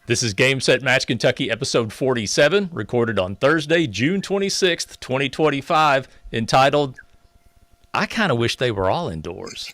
This is Game Set Match Kentucky episode 47, recorded on Thursday, June 26th, 2025, entitled, I Kind of Wish They Were All Indoors.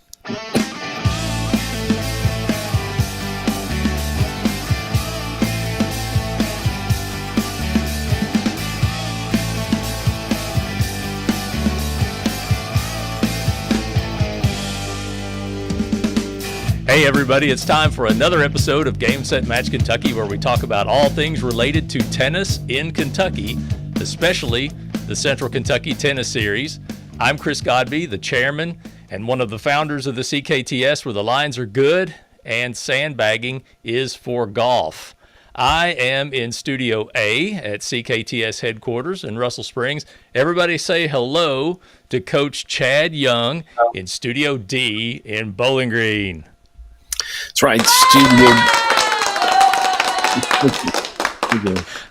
Hey everybody, it's time for another episode of Game Set Match Kentucky, where we talk about all things related to tennis in Kentucky, especially the Central Kentucky Tennis Series. I'm Chris Godby, the chairman and one of the founders of the CKTS, where the lines are good and sandbagging is for golf. I am in Studio A at CKTS headquarters in Russell Springs. Everybody say hello to Coach Chad Young in Studio D in Bowling Green. That's right, Studio.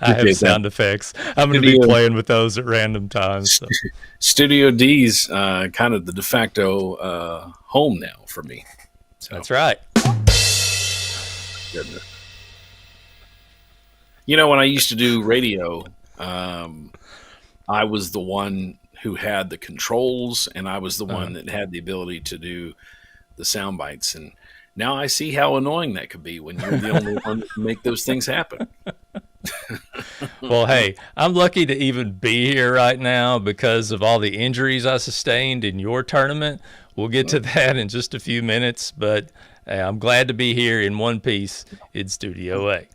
I have sound effects. I'm going to be playing with those at random times. So. Studio D's kind of the de facto home now for me. So. That's right. Goodness. You know, when I used to do radio, I was the one who had the controls, and I was the one that had the ability to do the sound bites. And now I see how annoying that could be when you're the only one that can make those things happen. Well, hey, I'm lucky to even be here right now because of all the injuries I sustained in your tournament. We'll get to that in just a few minutes, but I'm glad to be here in one piece in Studio A.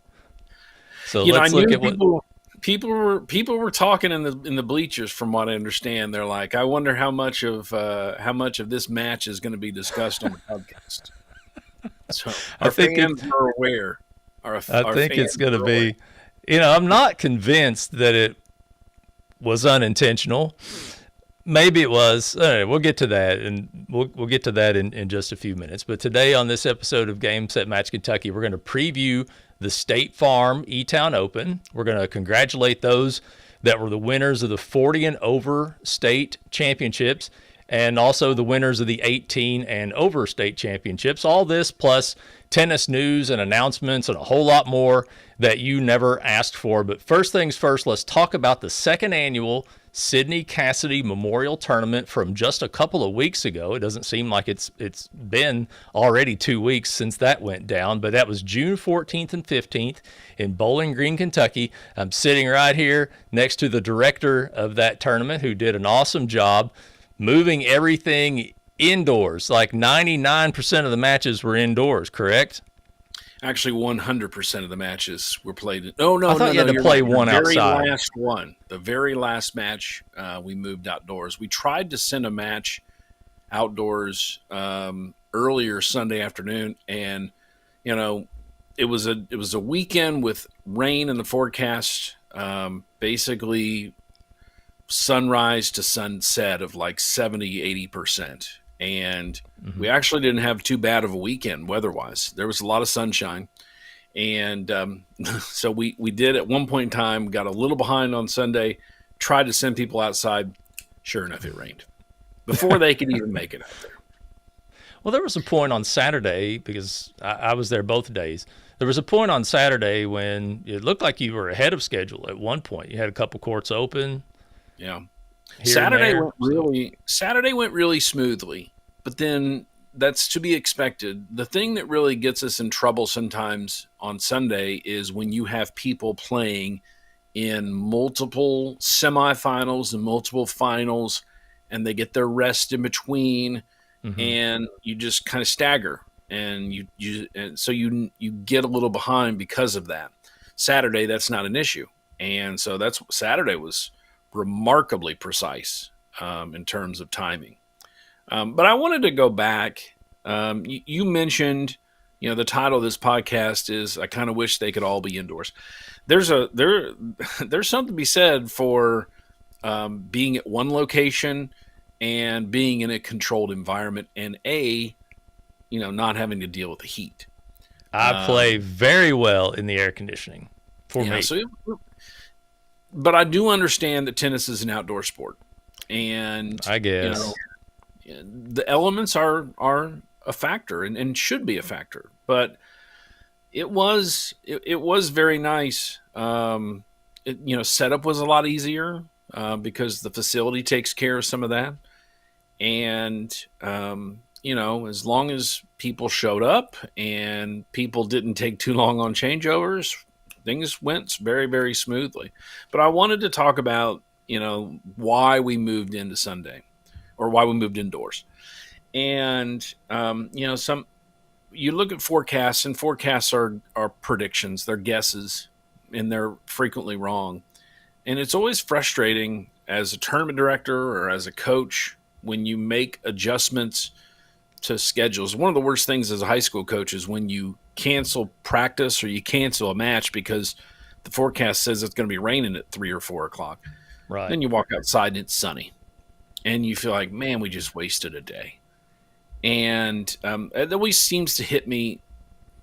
So let's look at what people were talking in the bleachers. From what I understand, they're like, I wonder how much of this match is going to be discussed on the podcast. So our fans are aware. I think it's going to be, I'm not convinced that it was unintentional. Maybe it was. All right, we'll get to that, and we'll get to that in just a few minutes. But today on this episode of Game Set Match Kentucky, we're going to preview the State Farm Etown Open. We're going to congratulate those that were the winners of the 40 and over state championships, and also the winners of the 18 and over state championships. All this plus tennis news and announcements and a whole lot more that you never asked for. But first things first, let's talk about the second annual Sydney Cassady Memorial Tournament from just a couple of weeks ago. It doesn't seem like it's been already 2 weeks since that went down, but that was June 14th and 15th in Bowling Green, Kentucky. I'm sitting right here next to the director of that tournament, who did an awesome job moving everything indoors. Like 99% of the matches were indoors, correct? Actually, 100% of the matches were played. No, I thought you had to play one outside. The very last match, we moved outdoors. We tried to send a match outdoors earlier Sunday afternoon, and it was a weekend with rain in the forecast. Basically, sunrise to sunset of like 70-80%. And we actually didn't have too bad of a weekend weather-wise. There was a lot of sunshine. And so we did at one point in time, got a little behind on Sunday, tried to send people outside. Sure enough, it rained before they could even make it out there. Well, there was a point on Saturday, because I was there both days. There was a point on Saturday when it looked like you were ahead of schedule at one point. You had a couple courts open. Yeah. Saturday went really smoothly, but then that's to be expected. The thing that really gets us in trouble sometimes on Sunday is when you have people playing in multiple semifinals and multiple finals, and they get their rest in between, and you just kind of stagger, and so you get a little behind because of that. Saturday, that's not an issue, and so Saturday was remarkably precise in terms of timing. But I wanted to go back. You mentioned, the title of this podcast is "I Kind of Wish They Could All Be Indoors." There's something to be said for being at one location and being in a controlled environment, and not having to deal with the heat. I play very well in the air conditioning for me. But I do understand that tennis is an outdoor sport, and I guess the elements are a factor and should be a factor. But It was very nice. Setup was a lot easier because the facility takes care of some of that, and as long as people showed up and people didn't take too long on changeovers, things went very, very smoothly. But I wanted to talk about why we moved into Sunday, or why we moved indoors, and some you look at forecasts, and forecasts are predictions, they're guesses, and they're frequently wrong. And it's always frustrating as a tournament director or as a coach when you make adjustments to schedules. One of the worst things as a high school coach is when you cancel practice or you cancel a match because the forecast says it's going to be raining at 3 or 4 o'clock. Right. Then you walk outside and it's sunny, and you feel like, man, we just wasted a day. And it always seems to hit me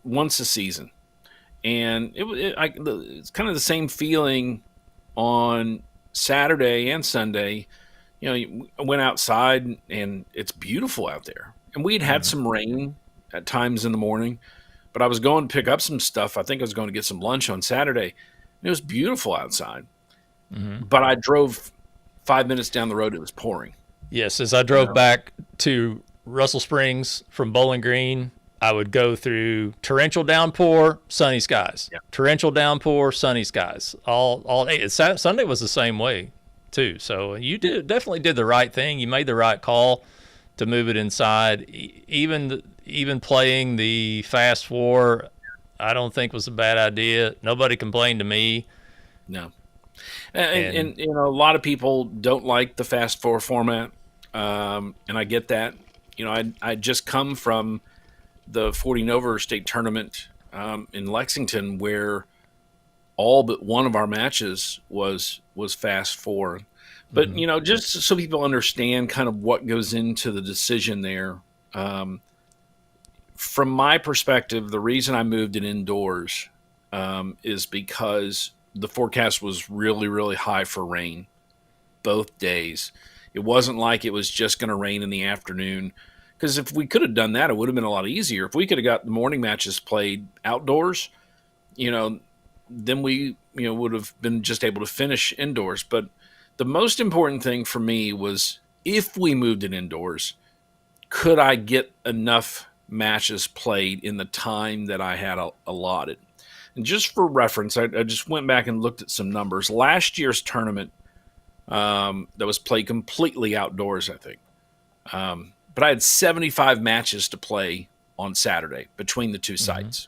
once a season. And it's kind of the same feeling on Saturday and Sunday. I went outside and it's beautiful out there. And we'd had some rain at times in the morning, but I was going to pick up some stuff. I think I was going to get some lunch on Saturday. It was beautiful outside. Mm-hmm. But I drove 5 minutes down the road. It was pouring. Yes, as I drove back to Russell Springs from Bowling Green, I would go through torrential downpour, sunny skies. Yeah. Torrential downpour, sunny skies. All day. Sunday was the same way too. So you definitely did the right thing. You made the right call to move it inside. Even playing the Fast Four, I don't think was a bad idea. Nobody complained to me. No. And a lot of people don't like the Fast Four format, and I get that. I just come from the 40 over state tournament in Lexington, where all but one of our matches was Fast Four. But just so people understand kind of what goes into the decision there. From my perspective, the reason I moved it indoors is because the forecast was really, really high for rain both days. It wasn't like it was just going to rain in the afternoon, because if we could have done that, it would have been a lot easier. If we could have got the morning matches played outdoors, then we would have been just able to finish indoors. But the most important thing for me was, if we moved it indoors, could I get enough matches played in the time that I had allotted? And just for reference, I just went back and looked at some numbers. Last year's tournament that was played completely outdoors, I think. But I had 75 matches to play on Saturday between the two sites.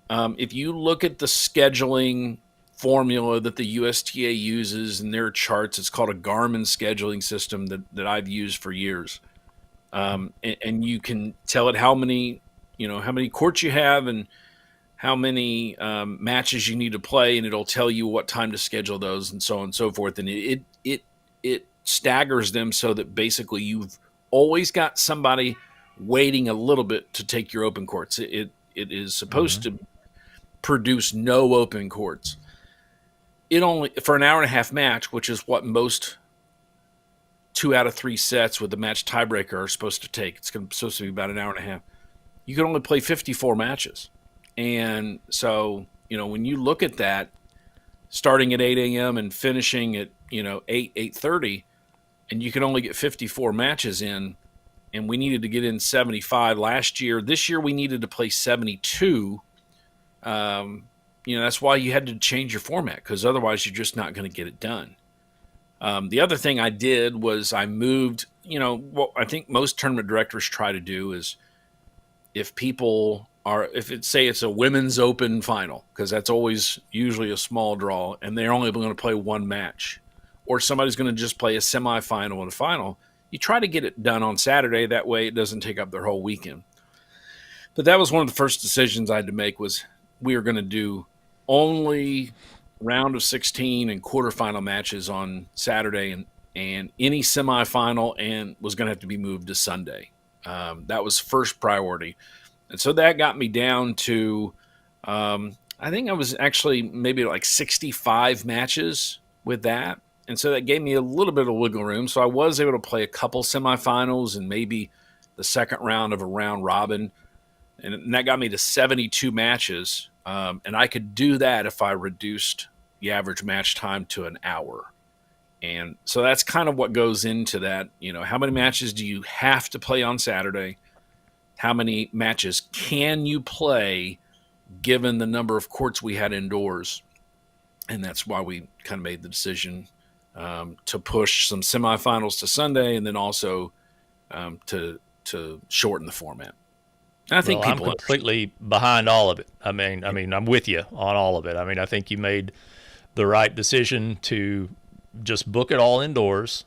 If you look at the scheduling formula that the USTA uses in their charts, it's called a Garmin scheduling system that I've used for years. And you can tell it how many courts you have and how many matches you need to play, and it'll tell you what time to schedule those, and so on and so forth. And it staggers them so that basically you've always got somebody waiting a little bit to take your open courts. It is supposed to produce no open courts. It only, for an hour and a half match, which is what most 2 out of 3 sets with the match tiebreaker are supposed to take. It's supposed to be about an hour and a half. You can only play 54 matches. And so, when you look at that, starting at 8 a.m. and finishing at, 8:30, and you can only get 54 matches in, and we needed to get in 75 last year. This year we needed to play 72. That's why you had to change your format, because otherwise you're just not going to get it done. The other thing I did was I moved, what I think most tournament directors try to do is, if it's a women's open final, because that's always usually a small draw, and they're only going to play one match, or somebody's going to just play a semifinal and a final, you try to get it done on Saturday. That way it doesn't take up their whole weekend. But that was one of the first decisions I had to make, was we were going to do only round of 16 and quarterfinal matches on Saturday, and any semifinal and was going to have to be moved to Sunday. That was first priority. And so that got me down to, I think I was actually maybe like 65 matches with that. And so that gave me a little bit of wiggle room. So I was able to play a couple semifinals and maybe the second round of a round robin. and that got me to 72 matches. And I could do that if I reduced the average match time to an hour. And so that's kind of what goes into that. How many matches do you have to play on Saturday? How many matches can you play given the number of courts we had indoors? And that's why we kind of made the decision to push some semifinals to Sunday, and then also to shorten the format. And I think I'm completely behind all of it. I mean, I'm with you on all of it. I mean, I think you made the right decision to just book it all indoors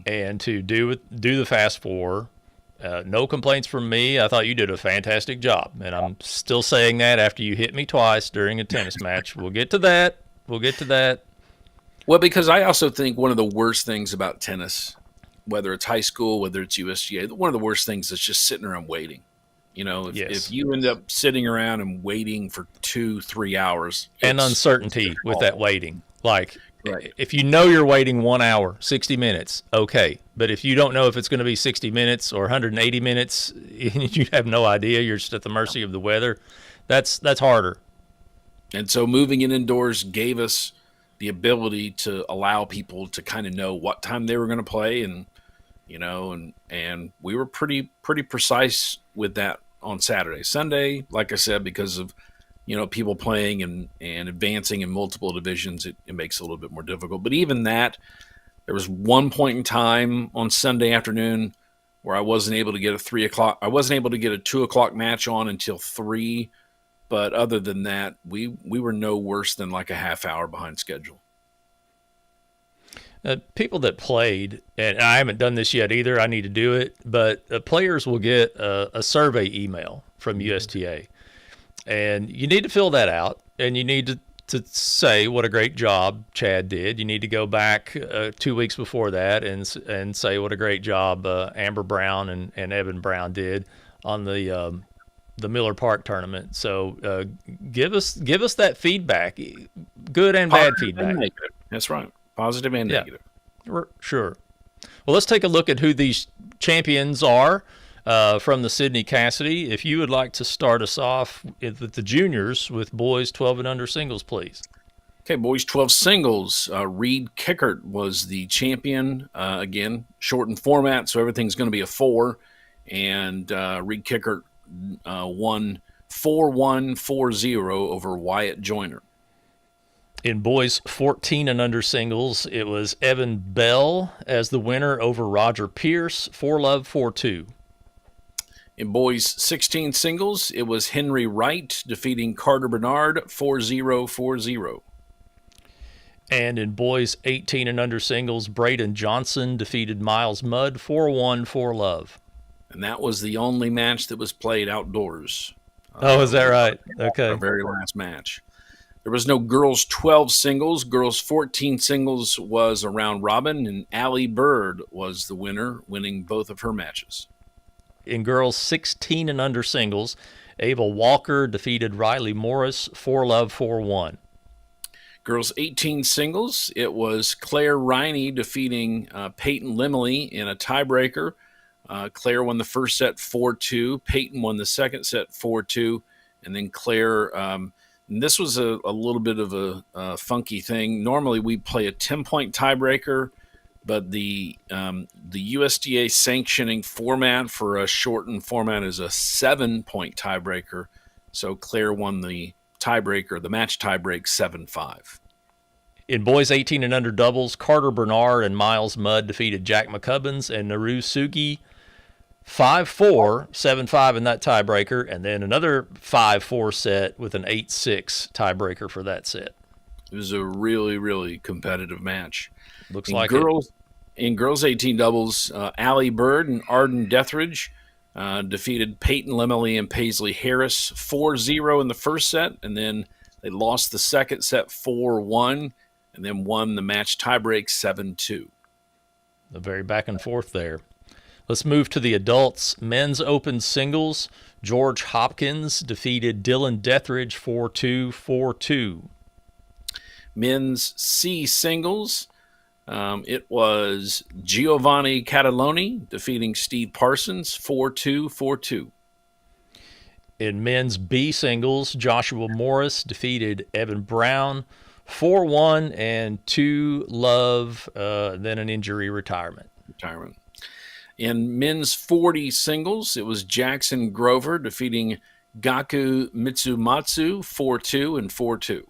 and to do the Fast Four. No complaints from me. I thought you did a fantastic job, and I'm still saying that after you hit me twice during a tennis match. We'll get to that. Well, because I also think one of the worst things about tennis, whether it's high school, whether it's USGA, one of the worst things is just sitting around waiting. If you end up sitting around and waiting for 2-3 hours, and uncertainty with that waiting, like right. If you know you're waiting 1 hour, 60 minutes, okay. But if you don't know if it's going to be 60 minutes or 180 minutes, you have no idea. You're just at the mercy of the weather. That's harder. And so moving it indoors gave us the ability to allow people to kind of know what time they were going to play, and we were pretty precise with that on Saturday. Sunday, like I said, because of people playing and advancing in multiple divisions, it makes it a little bit more difficult. But even that, there was one point in time on Sunday afternoon where I wasn't able to get a 3 o'clock. I wasn't able to get a 2 o'clock match on until 3. But other than that, we were no worse than like a half hour behind schedule. People that played, and I haven't done this yet either, I need to do it, but players will get a survey email from USTA. And you need to fill that out, and you need to say what a great job Chad did. You need to go back 2 weeks before that and say what a great job Amber Brown and Evan Brown did on the Miller Park tournament. So give us that feedback, good and bad feedback. And negative. That's right. Positive and negative. Sure. Well, let's take a look at who these champions are from the Sydney Cassady. If you would like to start us off with the juniors with boys 12 and under singles, please. Okay, boys 12 singles. Reed Kickert was the champion. Again, shortened format, so everything's going to be a 4. And Reed Kickert won 4-1, 4-0 over Wyatt Joyner. In boys 14 and under singles, it was Evan Bell as the winner over Roger Pierce, 4-love, 4-2. In boys 16 singles, it was Henry Wright defeating Carter Bernard, 4-0, 4-0. And in boys 18 and under singles, Braden Johnson defeated Miles Mudd, 4-1, 4-love. And that was the only match that was played outdoors. Oh, is that right? Okay. Our very last match. There was no girls 12 singles. Girls 14 singles was a round robin, and Allie Bird was the winner, winning both of her matches. In girls 16 and under singles, Ava Walker defeated Riley Morris, 4-love, 4-1. Girls 18 singles, it was Claire Riney defeating Peyton Limley in a tiebreaker. Claire won the first set 4-2. Peyton won the second set 4-2. And then Claire, and this was a little bit of a funky thing. Normally we play a 10-point tiebreaker, but the USDA sanctioning format for a shortened format is a 7-point tiebreaker. So Claire won the tiebreaker, the match tiebreak 7-5. In boys 18 and under doubles, Carter Bernard and Miles Mudd defeated Jack McCubbins and Naru Sugi 5-4, 7-5 in that tiebreaker, and then another 5-4 set with an 8-6 tiebreaker for that set. It was a really, really competitive match. Looks like it. In girls 18 doubles, Allie Bird and Arden Dethridge defeated Peyton Limley and Paisley Harris 4-0 in the first set, and then they lost the second set 4-1, and then won the match tiebreak 7-2. A very back and forth there. Let's move to the adults. Men's open singles. George Hopkins defeated Dylan Dethridge 4-2, 4-2. Men's C singles. It was Giovanni Cataloni defeating Steve Parsons 4-2, 4-2. In men's B singles, Joshua Morris defeated Evan Brown 4-1 and 2-love, then an injury retirement. In men's 40 singles, it was Jackson Grover defeating Gaku Mitsumatsu 4-2 and 4-2.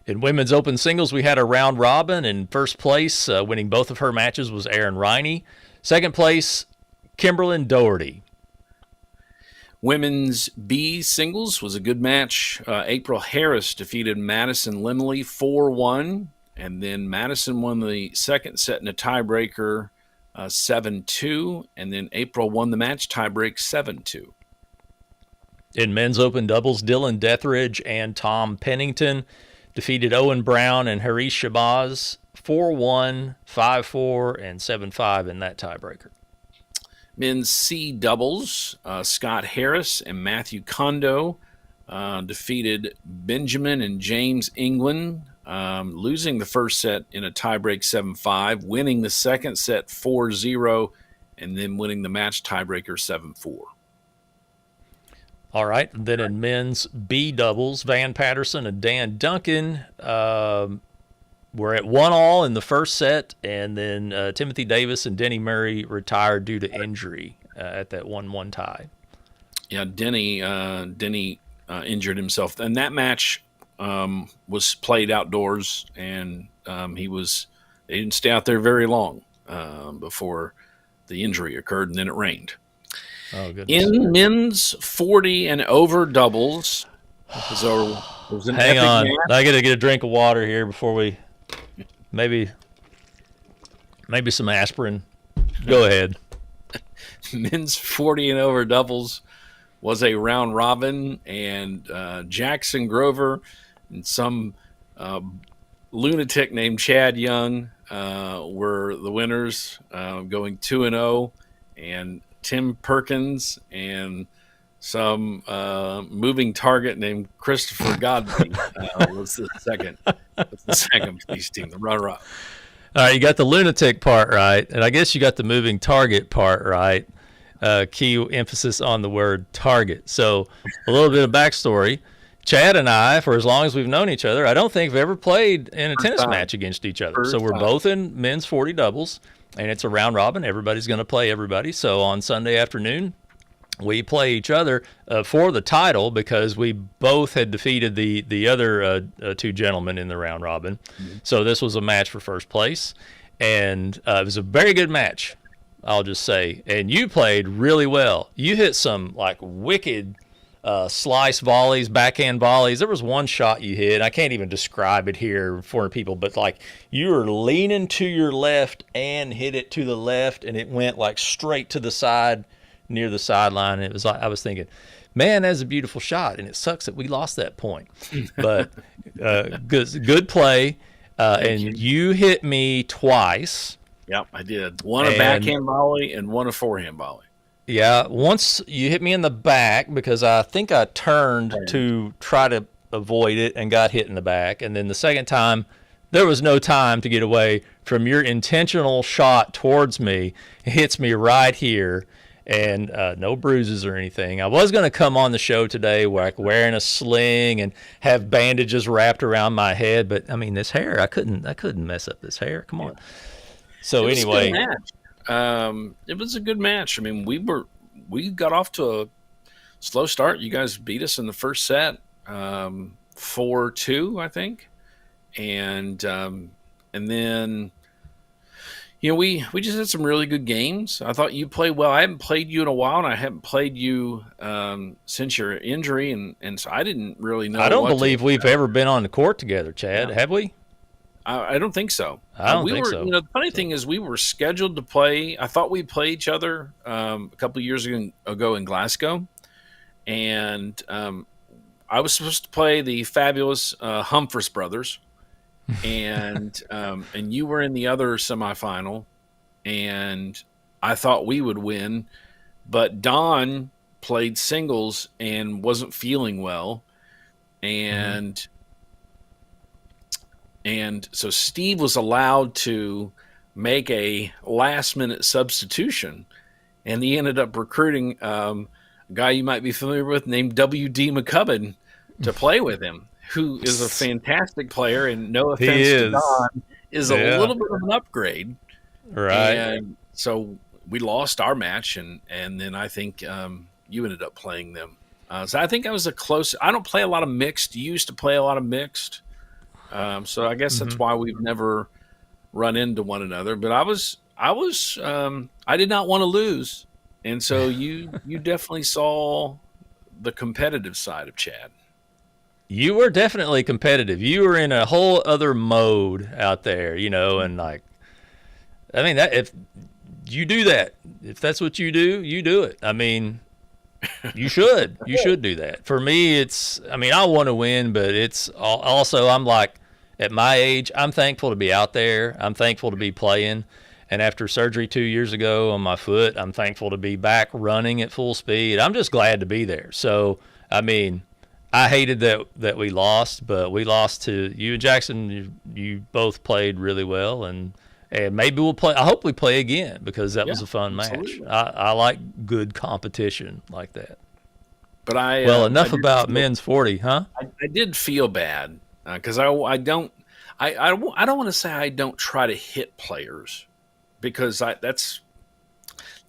In women's open singles, we had a round robin. In first place, winning both of her matches, was Erin Riney. Second place, Kimberlyn Doherty. Women's B singles was a good match. April Harris defeated Madison Limley 4-1, and then Madison won the second set in a tiebreaker 7-2, and then April won the match tiebreak 7-2. In men's open doubles, Dylan Deathridge and Tom Pennington defeated Owen Brown and Harish Shabazz 4-1, 5-4, and 7-5 in that tiebreaker. Men's C doubles, Scott Harris and Matthew Kondo defeated Benjamin and James England, losing the first set in a tiebreak 7-5, winning the second set 4-0, and then winning the match tiebreaker 7-4. All right. Then in men's B doubles, Van Patterson and Dan Duncan were at 1-1 in the first set, and then Timothy Davis and Denny Murray retired due to injury at that 1-1 tie. Yeah, Denny injured himself, and that match was played outdoors, and they didn't stay out there very long before the injury occurred, and then it rained. Oh, goodness. In men's 40 and over doubles, it was an Hang epic on, match. I got to get a drink of water here before we maybe some aspirin. Go ahead. Men's 40 and over doubles was a round robin, and Jackson Grover and some lunatic named Chad Young were the winners, going 2-0, and Tim Perkins and some moving target named Christopher Godby was the second place team, the runner-up. All right, you got the lunatic part right, and I guess you got the moving target part right. Key emphasis on the word target. So a little bit of backstory. Chad and I, for as long as we've known each other, I don't think we've ever played in a tennis match against each other. So we're both in men's 40 doubles, and it's a round robin. Everybody's going to play everybody. So on Sunday afternoon, we play each other for the title because we both had defeated the other two gentlemen in the round robin. Mm-hmm. So this was a match for first place, and it was a very good match, I'll just say. And you played really well. You hit some like wicked slice volleys, backhand volleys. There was one shot you hit. I can't even describe it here for people, but like you were leaning to your left and hit it to the left, and it went like straight to the side near the sideline. And it was like, I was thinking, man, that's a beautiful shot. And it sucks that we lost that point, but good play. And you hit me twice. Yep, I did. One a backhand volley and one a forehand volley. Yeah, once you hit me in the back because I think I turned to try to avoid it and got hit in the back. And then the second time, there was no time to get away from your intentional shot towards me. It hits me right here, and no bruises or anything. I was going to come on the show today like wearing a sling and have bandages wrapped around my head, but I mean, this hair, I couldn't mess up this hair. Come on. Yeah. So anyway, it was a good match. I mean, we got off to a slow start. You guys beat us in the first set, 4-2, I think, and then we just had some really good games. I thought you played well. I haven't played you in a while, and I haven't played you since your injury, and so I didn't really know. I don't believe we've ever been on the court together, Chad. Yeah. Have we? I don't think so. I don't think so. The funny thing is we were scheduled to play. I thought we'd play each other a couple of years ago in Glasgow. And I was supposed to play the fabulous Humphreys brothers. And you were in the other semifinal. And I thought we would win. But Don played singles and wasn't feeling well. And so Steve was allowed to make a last-minute substitution, and he ended up recruiting a guy you might be familiar with named W.D. McCubbin to play with him, who is a fantastic player, and no offense to Don, is a little bit of an upgrade. Right. And so we lost our match, and then I think you ended up playing them. So I think I was I don't play a lot of mixed. You used to play a lot of mixed. So I guess that's why we've never run into one another. But I did not want to lose. And so you definitely saw the competitive side of Chad. You were definitely competitive. You were in a whole other mode out there, and like, I mean, that if you do that, if that's what you do it. I mean, you should do that. For me, I want to win, but it's also, I'm like, at my age, I'm thankful to be out there. I'm thankful to be playing. And after surgery 2 years ago on my foot, I'm thankful to be back running at full speed. I'm just glad to be there. So, I mean, I hated that we lost, but we lost to you and Jackson. You both played really well, and maybe we'll play. I hope we play again, because that was a fun match. I like good competition like that. But enough about men's 40, huh? I did feel bad because I don't want to say I don't try to hit players, because that's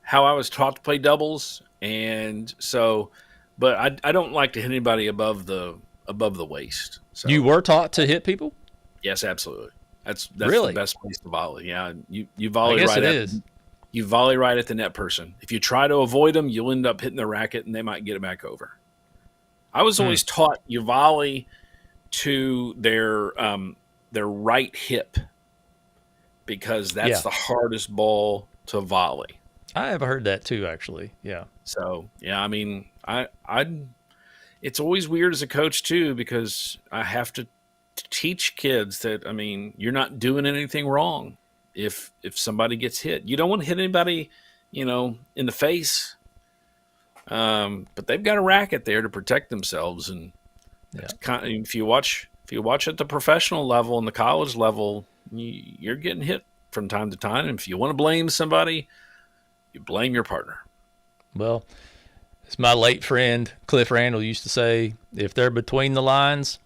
how I was taught to play doubles, and so. But I don't like to hit anybody above the waist. So. You were taught to hit people? Yes, absolutely. That's really the best place to volley. Yeah, you volley you volley right at the net person. If you try to avoid them, you'll end up hitting the racket, and they might get it back over. I was always taught you volley to their right hip, because that's the hardest ball to volley. I have heard that too, actually. Yeah. So yeah, I mean, it's always weird as a coach too, because I have to teach kids that, I mean, you're not doing anything wrong if somebody gets hit. You don't want to hit anybody, in the face. But they've got a racket there to protect themselves, and it's if you watch at the professional level and the college level, you're getting hit from time to time. And if you want to blame somebody, you blame your partner. Well, as my late friend Cliff Randall used to say, if they're between the lines,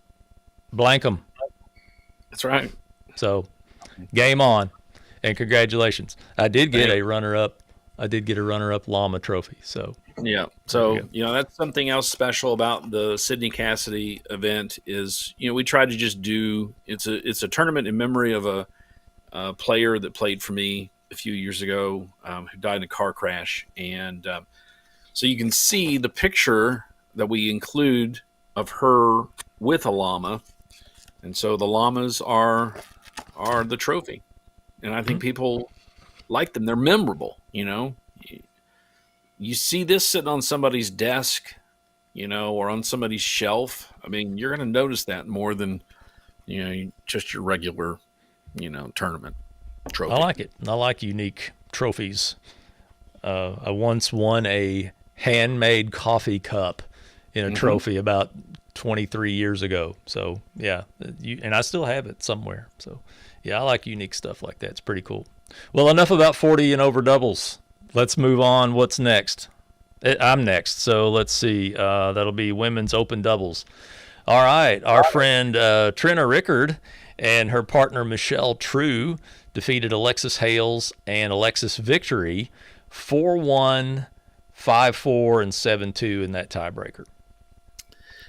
blank them. That's right. So, game on, and congratulations. I did get a runner-up. I did get a runner-up llama trophy. So yeah. So that's something else special about the Sydney Cassady event is we try to just do it's a tournament in memory of a player that played for me a few years ago who died in a car crash, and so you can see the picture that we include of her with a llama, and so the llamas are the trophy, and I think people like them. They're memorable. You see this sitting on somebody's desk, or on somebody's shelf. I mean, you're going to notice that more than just your regular tournament trophy. I like it. I like unique trophies. I once won a handmade coffee cup in a trophy about 23 years ago. So yeah, and I still have it somewhere. So yeah, I like unique stuff like that. It's pretty cool. Well, enough about 40 and over doubles. Let's move on. What's next? I'm next. So let's see. That'll be women's open doubles. All right. Our friend Trina Rickard and her partner Michelle True defeated Alexis Hales and Alexis Victory 4-1, 5-4, and 7-2 in that tiebreaker.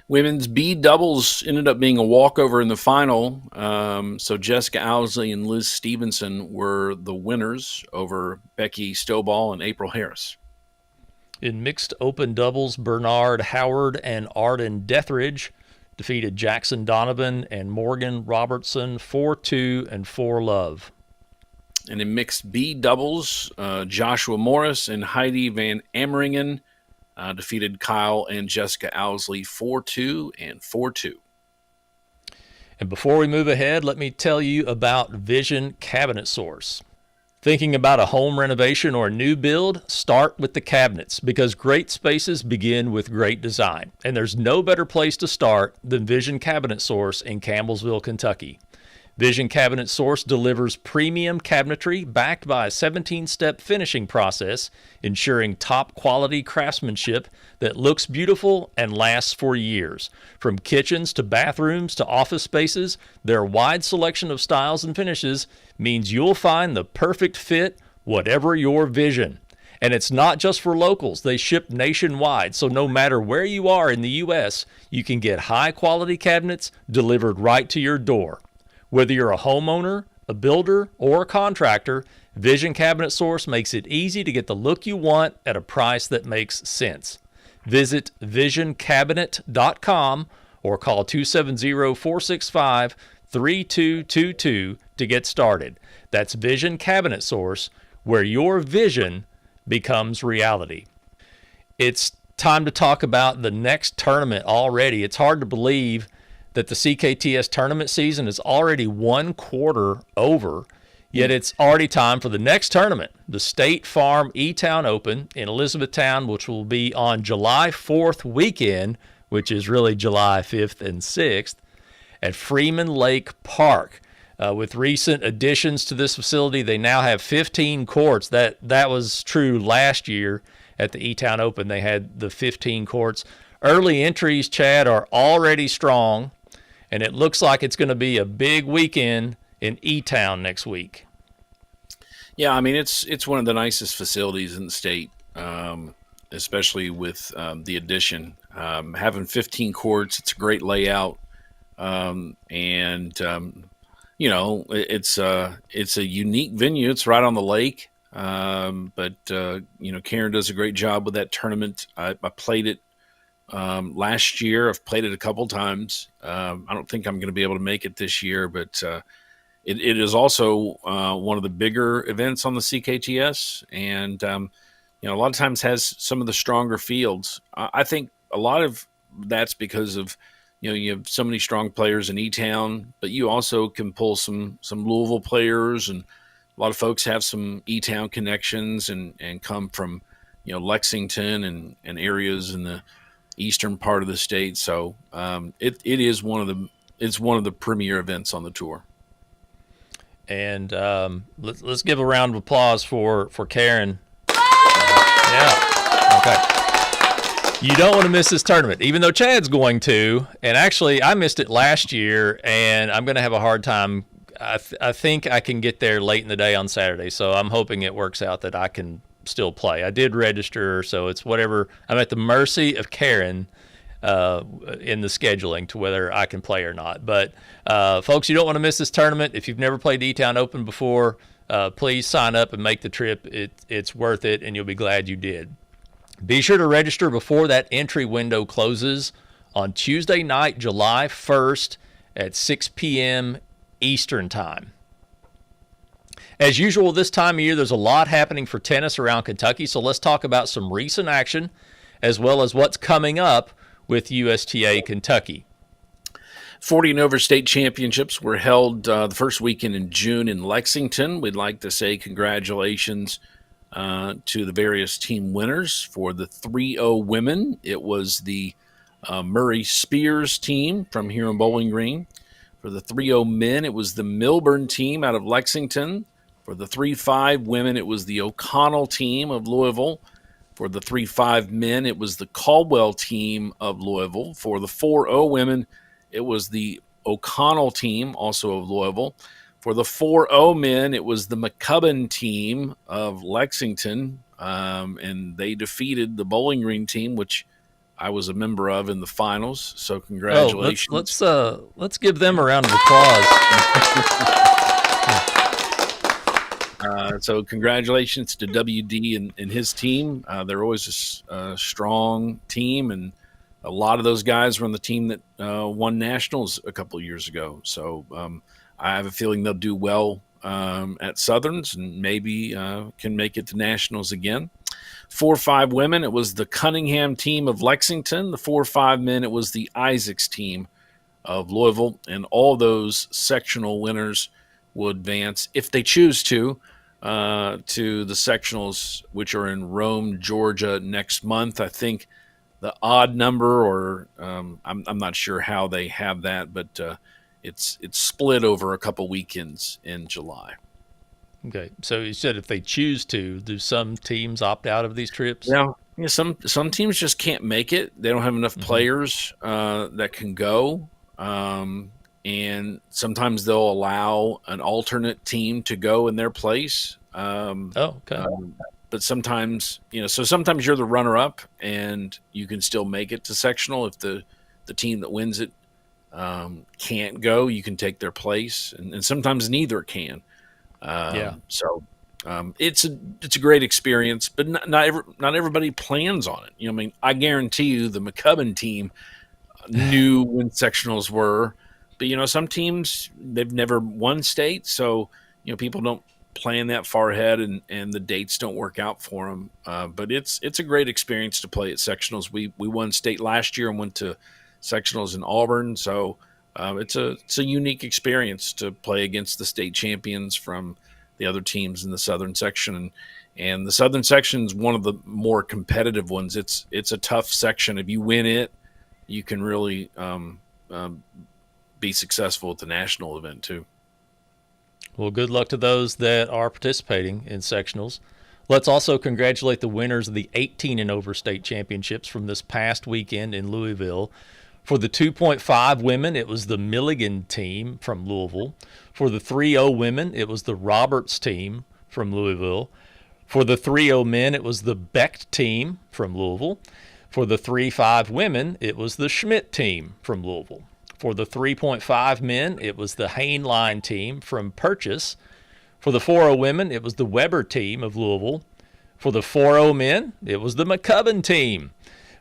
Women's B doubles ended up being a walkover in the final. So Jessica Owsley and Liz Stevenson were the winners over Becky Stovall and April Harris. In mixed open doubles, Bernard Howard and Arden Dethridge defeated Jackson Donovan and Morgan Robertson 4-2 and 4-love. And in mixed B doubles, Joshua Morris and Heidi Van Ameringen defeated Kyle and Jessica Owsley 4-2 and 4-2. And before we move ahead, let me tell you about Vision Cabinet Source. Thinking about a home renovation or a new build? Start with the cabinets, because great spaces begin with great design. And there's no better place to start than Vision Cabinet Source in Campbellsville, Kentucky. Vision Cabinet Source delivers premium cabinetry backed by a 17-step finishing process, ensuring top-quality craftsmanship that looks beautiful and lasts for years. From kitchens to bathrooms to office spaces, their wide selection of styles and finishes means you'll find the perfect fit, whatever your vision. And it's not just for locals. They ship nationwide, so no matter where you are in the U.S., you can get high-quality cabinets delivered right to your door. Whether you're a homeowner, a builder, or a contractor, Vision Cabinet Source makes it easy to get the look you want at a price that makes sense. Visit visioncabinet.com or call 270-465-3222 to get started. That's Vision Cabinet Source, where your vision becomes reality. It's time to talk about the next tournament already. It's hard to believe that the CKTS tournament season is already one quarter over, yet it's already time for the next tournament, the State Farm Etown Open in Elizabethtown, which will be on July 4th weekend, which is really July 5th and 6th, at Freeman Lake Park. With recent additions to this facility, they now have 15 courts. That was true last year at the Etown Open. They had the 15 courts. Early entries, Chad, are already strong, and it looks like it's going to be a big weekend in E-Town next week. Yeah, I mean, it's one of the nicest facilities in the state, especially with the addition. Having 15 courts, it's a great layout, it's a unique venue. It's right on the lake, but Karen does a great job with that tournament. I played it last year. I've played it a couple times. I don't think I'm going to be able to make it this year, but it is also one of the bigger events on the CKTS, and a lot of times has some of the stronger fields. I think a lot of that's because of you have so many strong players in E-Town, but you also can pull some Louisville players, and a lot of folks have some E-Town connections and come from Lexington and areas in the eastern part of the state. So it is one of the premier events on the tour. And let's give a round of applause for Karen. Yeah. Okay. You don't want to miss this tournament, even though Chad's going to. And actually, I missed it last year, and I'm going to have a hard time. I think I can get there late in the day on Saturday, so I'm hoping it works out that I can still play. I did register, so it's whatever. I'm at the mercy of Karen in the scheduling to whether I can play or not. But, folks, you don't want to miss this tournament. If you've never played E-Town Open before, please sign up and make the trip. It's worth it, and you'll be glad you did. Be sure to register before that entry window closes on Tuesday night, July 1st at 6 p.m. Eastern Time. As usual, this time of year, there's a lot happening for tennis around Kentucky, so let's talk about some recent action as well as what's coming up with USTA Kentucky. 40 and over state championships were held the first weekend in June in Lexington. We'd like to say congratulations to the various team winners. For the 3-0 women, it was the Murray Spears team from here in Bowling Green. For the 3-0 men, it was the Milburn team out of Lexington. For the 3-5 women, it was the O'Connell team of Louisville. For the 3-5 men, it was the Caldwell team of Louisville. For the 4-0 women, it was the O'Connell team, also of Louisville. For the 4-0 men, it was the McCubbin team of Lexington, and they defeated the Bowling Green team, which I was a member of in the finals. So congratulations! Let's give them a round of applause. So congratulations to WD and his team. They're always a strong team, and a lot of those guys were on the team that won nationals a couple of years ago. So I have a feeling they'll do well at Southerns and maybe can make it to nationals again. 4-5 women, it was the Cunningham team of Lexington. The 4-5 men, it was the Isaacs team of Louisville. And all those sectional winners will advance, if they choose to the sectionals, which are in Rome, Georgia next month. I think the odd number, or I'm not sure how they have that, but it's split over a couple weekends in July. Okay, so you said if they choose to, do some teams opt out of these trips? Yeah, some teams just can't make it. They don't have enough players that can go, and sometimes they'll allow an alternate team to go in their place. Okay. But sometimes, so sometimes you're the runner-up, and you can still make it to sectional if the team that wins it can't go. You can take their place, and sometimes neither can. So it's a great experience, but not everybody plans on it. I mean, I guarantee you the McCubbin team knew when sectionals were, but some teams, they've never won state, so people don't plan that far ahead, and the dates don't work out for them. But it's a great experience to play at sectionals. We won state last year and went to sectionals in Auburn, so it's a unique experience to play against the state champions from the other teams in the Southern section, and the Southern section is one of the more competitive ones. It's a tough section. If you win it, you can really be successful at the national event too. Well, good luck to those that are participating in sectionals. Let's also congratulate the winners of the 18 and over state championships from this past weekend in Louisville. For the 2.5 women, it was the Milligan team from Louisville. For the 3.0 women, it was the Roberts team from Louisville. For the 3.0 men, it was the Becht team from Louisville. For the 3.5 women, it was the Schmidt team from Louisville. For the 3.5 men, it was the Hainline team from Purchase. For the 4.0 women, it was the Weber team of Louisville. For the 4.0 men, it was the McCubbin team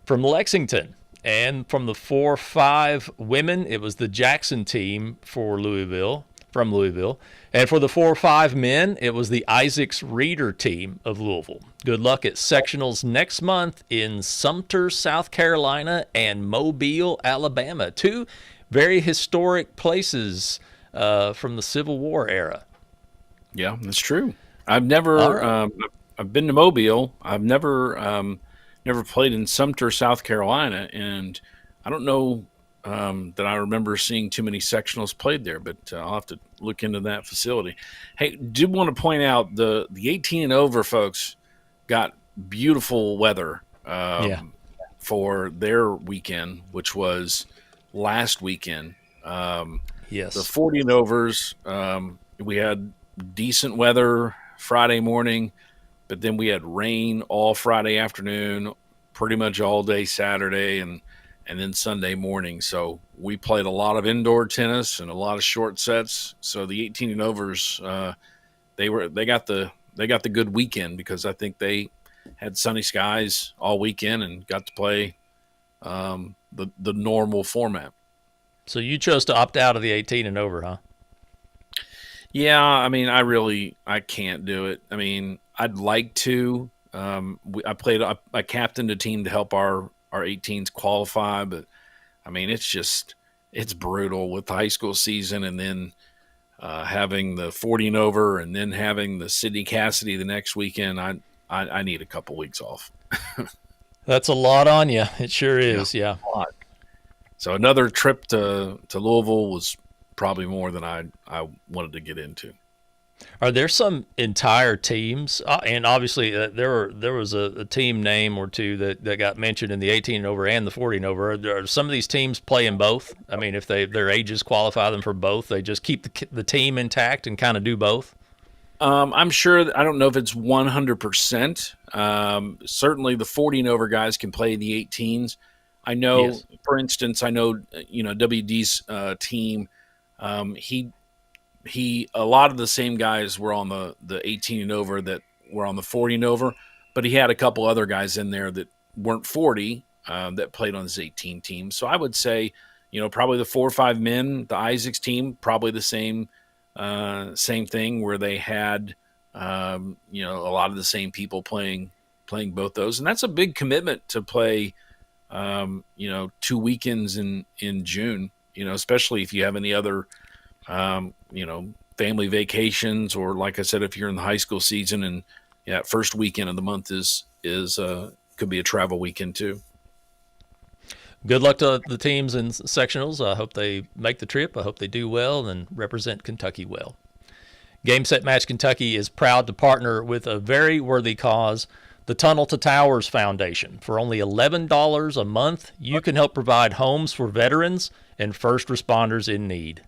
from Lexington. And from the 4.5 women, it was the Jackson team from Louisville. And for the 4.5 men, it was the Isaacs Reeder team of Louisville. Good luck at sectionals next month in Sumter, South Carolina, and Mobile, Alabama. Two very historic places from the Civil War era. Yeah, that's true. I've never I've been to Mobile. I've never played in Sumter, South Carolina, and I don't know that I remember seeing too many sectionals played there, but I'll have to look into that facility. Hey, did want to point out the 18 and over folks got beautiful weather for their weekend, which was last weekend. Yes. The 40 and overs, we had decent weather Friday morning, but then we had rain all Friday afternoon, pretty much all day Saturday, and then Sunday morning. So we played a lot of indoor tennis and a lot of short sets. So the 18 and overs, they got the good weekend because I think they had sunny skies all weekend and got to play the normal format. So you chose to opt out of the 18 and over, huh? Yeah, I mean, I can't do it. I mean, I'd like to. I captained a team to help our 18s qualify, but I mean, it's brutal with the high school season, and then having the 40 and over, and then having the Sydney Cassady the next weekend. I need a couple weeks off. That's a lot on you. It sure is. Yeah. A lot. So another trip to Louisville was probably more than I wanted to get into. Are there some entire teams, and obviously there was a team name or two that got mentioned in the 18 and over and the 40 and over. Are some of these teams playing both? I mean, if their ages qualify them for both, they just keep the team intact and kind of do both? I'm sure. I don't know if it's 100%. Certainly the 40 and over guys can play the 18s. I know, yes. For instance, WD's team, he a lot of the same guys were on the 18 and over that were on the 40 and over, but he had a couple other guys in there that weren't 40 that played on his 18 team. So I would say, probably the 4 or 5 men, the Isaacs team, probably the same thing where they had, a lot of the same people playing both those. And that's a big commitment to play, 2 weekends in June, especially if you have any other, family vacations, or like I said, if you're in the high school season, and first weekend of the month is could be a travel weekend too. Good luck to the teams in sectionals. I hope they make the trip. I hope they do well and represent Kentucky well. Game Set Match Kentucky is proud to partner with a very worthy cause, the Tunnel to Towers Foundation. For only $11 a month, you can help provide homes for veterans and first responders in need.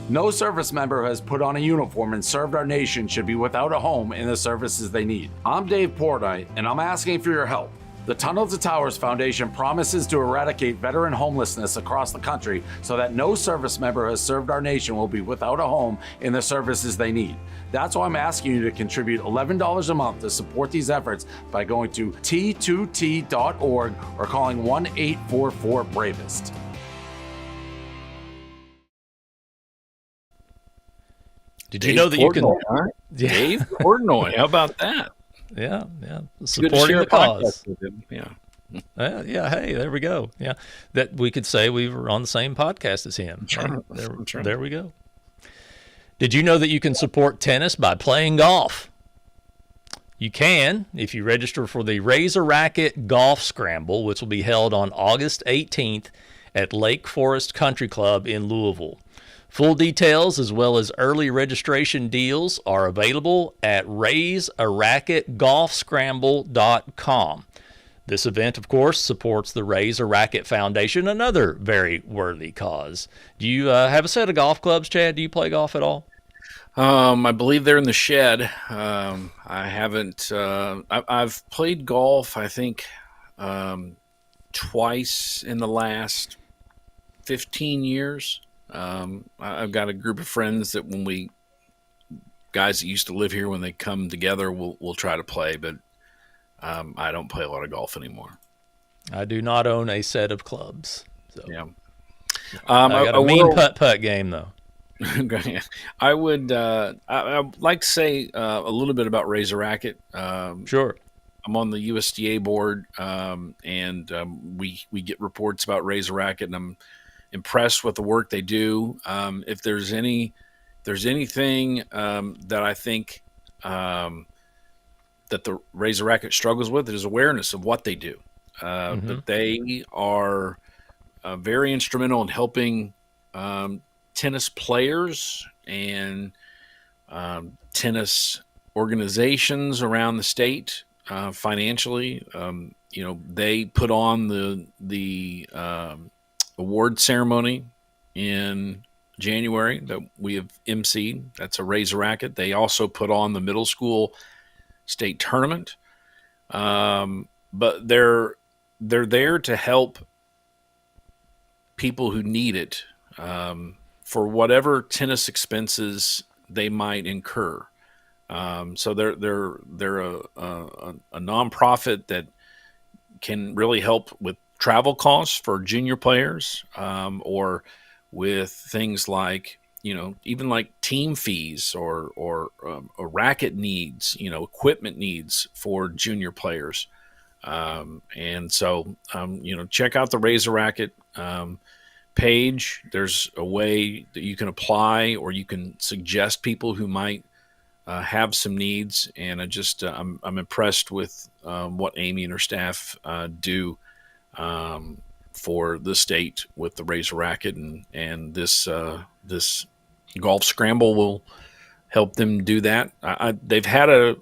No service member who has put on a uniform and served our nation should be without a home and the services they need. I'm Dave Portnoy, and I'm asking for your help. The Tunnel to Towers Foundation promises to eradicate veteran homelessness across the country so that no service member who has served our nation will be without a home and the services they need. That's why I'm asking you to contribute $11 a month to support these efforts by going to t2t.org or calling 1-844-BRAVEST. Did you know that you can... Huh? Dave Portnoy, how about that? Yeah. Supporting the cause. Yeah. Hey, there we go. Yeah. That we could say we were on the same podcast as him. Right? There we go. Did you know that you can support tennis by playing golf? You can if you register for the Razor Racket Golf Scramble, which will be held on August 18th at Lake Forest Country Club in Louisville. Full details as well as early registration deals are available at raisearacketgolfscramble.com. This event, of course, supports the Raise a Racket Foundation, another very worthy cause. Do you have a set of golf clubs, Chad? Do you play golf at all? I believe they're in the shed. I haven't. I've played golf, I think, twice in the last 15 years. I've got a group of friends that guys that used to live here, when they come together, we'll try to play, but I don't play a lot of golf anymore. I do not own a set of clubs. So. Yeah. I got a mean putt game, though. I would I'd like to say a little bit about Razor Racket. Sure. I'm on the USDA board, and we get reports about Razor Racket, and I'm impressed with the work they do. If there's anything that I think that the Razor Racket struggles with, is awareness of what they do. That they are very instrumental in helping tennis players and tennis organizations around the state financially. They put on the award ceremony in January that we have emceed. That's a Razor Racket. They also put on the middle school state tournament. But they're there to help people who need it for whatever tennis expenses they might incur. So they're a nonprofit that can really help with travel costs for junior players, or with things like, even like team fees or racket needs, equipment needs for junior players. And so, check out the Razor Racket page. There's a way that you can apply, or you can suggest people who might have some needs. And I'm impressed with what Amy and her staff do for the state with the Razor Racket, and this golf scramble will help them do that. They've had a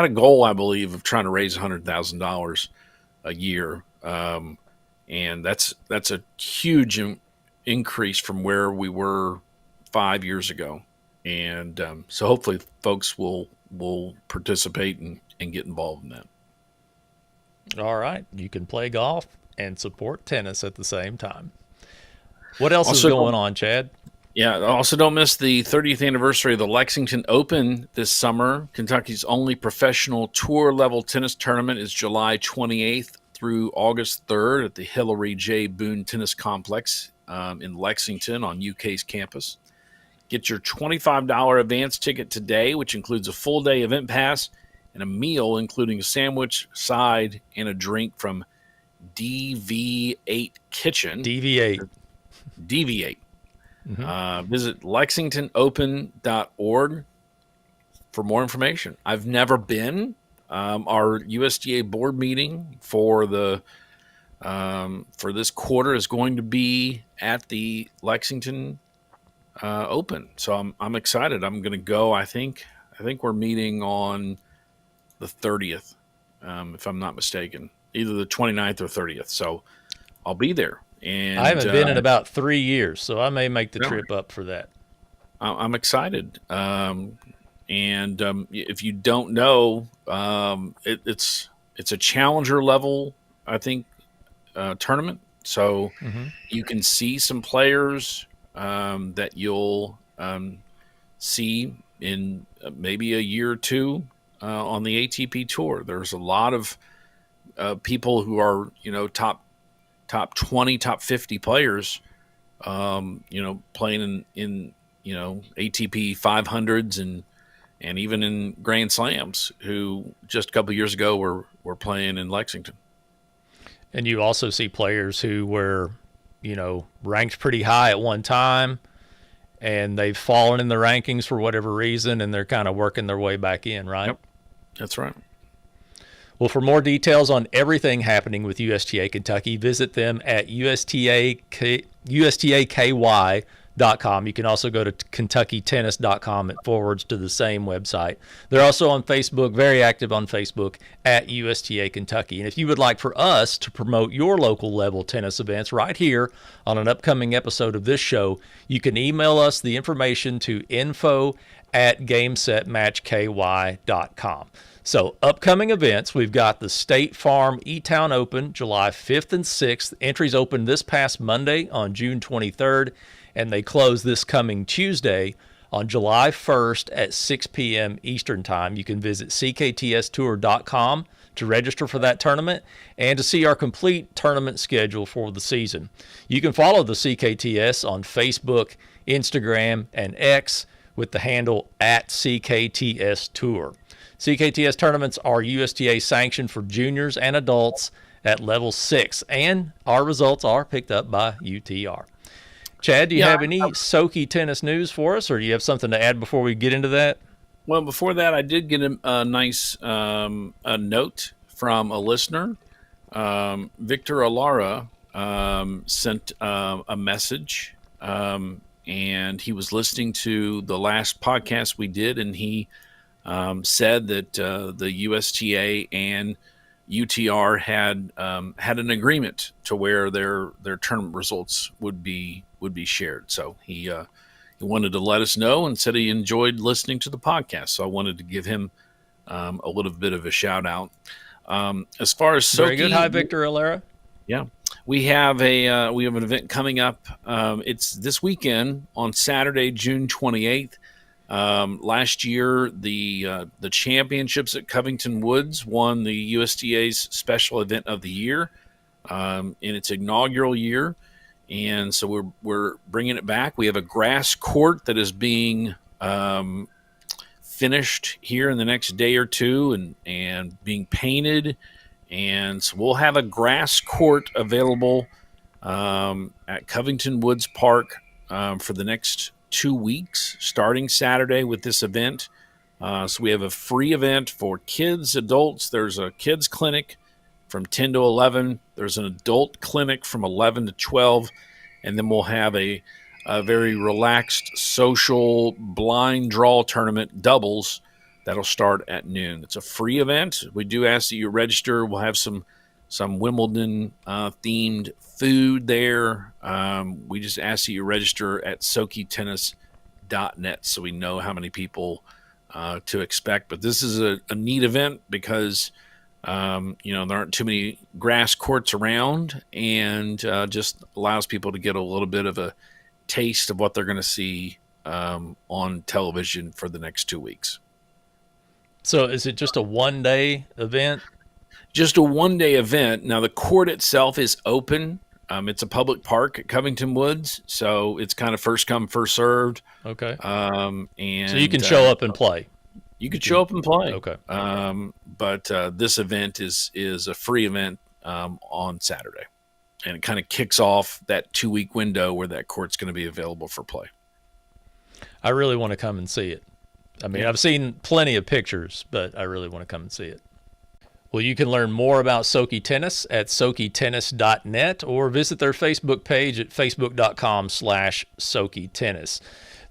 goal, I believe, of trying to raise $100,000 a year, and that's a huge increase from where we were 5 years ago. And so hopefully folks will participate and get involved in that. All right. You can play golf and support tennis at the same time. What else is going on, Chad? Yeah. Also, don't miss the 30th anniversary of the Lexington Open this summer. Kentucky's only professional tour-level tennis tournament is July 28th through August 3rd at the Hillary J. Boone Tennis Complex in Lexington on UK's campus. Get your $25 advance ticket today, which includes a full-day event pass and a meal, including a sandwich, side, and a drink from DV8 Kitchen. DV8. Mm-hmm. Visit lexingtonopen.org for more information. I've never been. Our USDA board meeting for the for this quarter is going to be at the Lexington Open. So I'm excited. I'm going to go. I think we're meeting on the 30th, if I'm not mistaken, either the 29th or 30th. So I'll be there. And I haven't been in about 3 years, so I may make the trip up for that. I'm excited. If you don't know, it's a challenger level, I think, tournament. So you can see some players that you'll see in maybe a year or two on the ATP tour. There's a lot of people who are, top 20, top 50 players, playing in ATP 500s and even in Grand Slams, who just a couple of years ago were playing in Lexington. And you also see players who were, ranked pretty high at one time, and they've fallen in the rankings for whatever reason, and they're kind of working their way back in, right? Yep, that's right. Well, for more details on everything happening with USTA Kentucky, visit them at USTAKY.com. You can also go to KentuckyTennis.com. It forwards to the same website. They're also on Facebook, very active on Facebook, at USTA Kentucky. And if you would like for us to promote your local level tennis events right here on an upcoming episode of this show, you can email us the information to info@gamesetmatchky.com. So upcoming events, we've got the State Farm Etown Open, July 5th and 6th. Entries opened this past Monday on June 23rd, and they close this coming Tuesday on July 1st at 6 p.m. Eastern Time. You can visit cktstour.com to register for that tournament and to see our complete tournament schedule for the season. You can follow the CKTS on Facebook, Instagram, and X with the handle @CKTS Tour. CKTS tournaments are USTA sanctioned for juniors and adults at level 6, and our results are picked up by UTR. Chad, do you have any Soki tennis news for us, or do you have something to add before we get into that? Well, before that, I did get a nice a note from a listener. Victor Alara sent a message, and he was listening to the last podcast we did, and he said that the USTA and UTR had an agreement to where their tournament results would be shared. So he wanted to let us know and said he enjoyed listening to the podcast. So I wanted to give him a little bit of a shout out. As far as Soki, very good. Hi, Victor Alara. Yeah, we have an event coming up. It's this weekend on Saturday, June 28th. Last year, the championships at Covington Woods won the USDA's Special Event of the Year in its inaugural year, and so we're bringing it back. We have a grass court that is being finished here in the next day or two, and being painted, and so we'll have a grass court available at Covington Woods Park for the next 2 weeks, starting Saturday with this event. So we have a free event for kids, adults. There's a kids clinic from 10 to 11. There's an adult clinic from 11 to 12. And then we'll have a very relaxed social blind draw tournament, doubles, that'll start at noon. It's a free event. We do ask that you register. We'll have some Wimbledon themed food there. We just ask that you register at SokiTennis.net so we know how many people to expect. But this is a neat event because there aren't too many grass courts around, and just allows people to get a little bit of a taste of what they're going to see on television for the next 2 weeks. So is it just a one-day event? Just a one-day event. Now, the court itself is open. It's a public park at Covington Woods, so it's kind of first come, first served. Okay. And so you can show up and play. You could show up and play. Okay. But this event is a free event on Saturday, and it kind of kicks off that 2-week window where that court's going to be available for play. I really want to come and see it. I mean, I've seen plenty of pictures, but I really want to come and see it. Well, you can learn more about Soki Tennis at SokiTennis.net or visit their Facebook page at Facebook.com/Soki Tennis.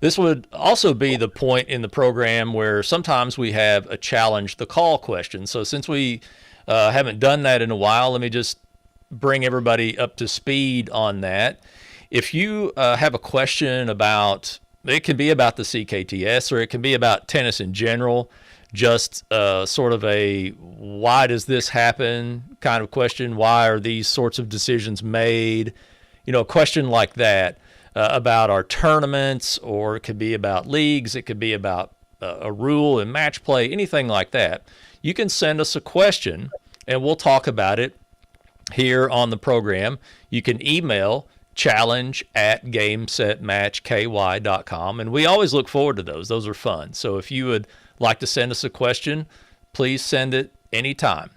This would also be the point in the program where sometimes we have a challenge the call question. So since we haven't done that in a while, let me just bring everybody up to speed on that. If you have a question about, it can be about the CKTS or it can be about tennis in general, just sort of a why does this happen kind of question. Why are these sorts of decisions made? A question like that about our tournaments, or it could be about leagues. It could be about a rule in match play, anything like that. You can send us a question and we'll talk about it here on the program. You can email challenge@gamesetmatchky.com, and we always look forward to those. Those are fun. So if you would like to send us a question, please send it anytime.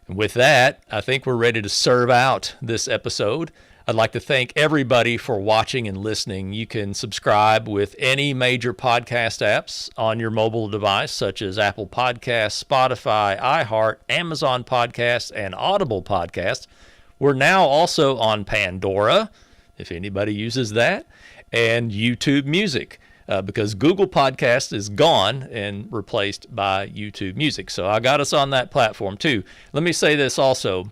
And with that, I think we're ready to serve out this episode. I'd like to thank everybody for watching and listening. You can subscribe with any major podcast apps on your mobile device, such as Apple Podcasts, Spotify, iHeart, Amazon Podcasts, and Audible Podcasts. We're now also on Pandora, if anybody uses that, and YouTube Music. Because Google Podcast is gone and replaced by YouTube Music. So I got us on that platform too. Let me say this also.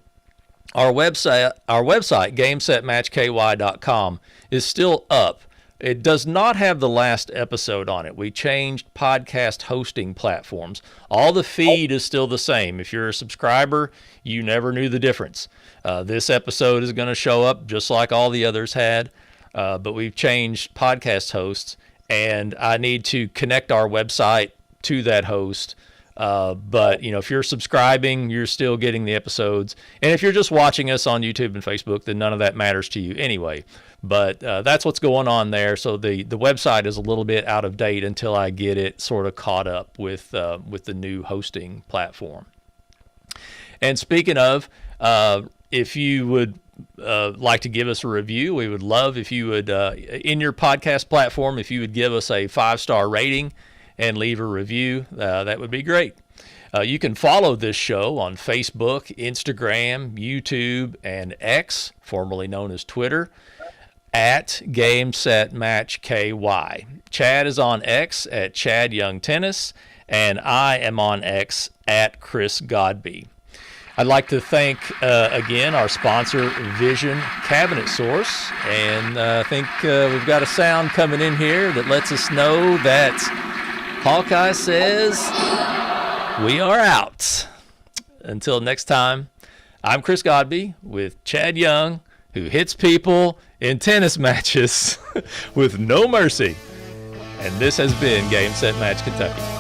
Our website, GameSetMatchKY.com, is still up. It does not have the last episode on it. We changed podcast hosting platforms. All the feed is still the same. If you're a subscriber, you never knew the difference. This episode is going to show up just like all the others had, but we've changed podcast hosts. And I need to connect our website to that host. But, if you're subscribing, you're still getting the episodes. And if you're just watching us on YouTube and Facebook, then none of that matters to you anyway. But that's what's going on there. So the website is a little bit out of date until I get it sort of caught up with the new hosting platform. And speaking of, if you would like to give us a review, we would love if you would, in your podcast platform, if you would give us a 5-star rating and leave a review. That would be great. You can follow this show on Facebook, Instagram, YouTube, and X, formerly known as Twitter, at GameSetMatchKY. Chad is on X at Chad Young Tennis, and I am on X at Chris Godby. I'd like to thank, again, our sponsor, Vision Cabinet Source. And I think we've got a sound coming in here that lets us know that Hawkeye says we are out. Until next time, I'm Chris Godby with Chad Young, who hits people in tennis matches with no mercy. And this has been Game Set Match Kentucky.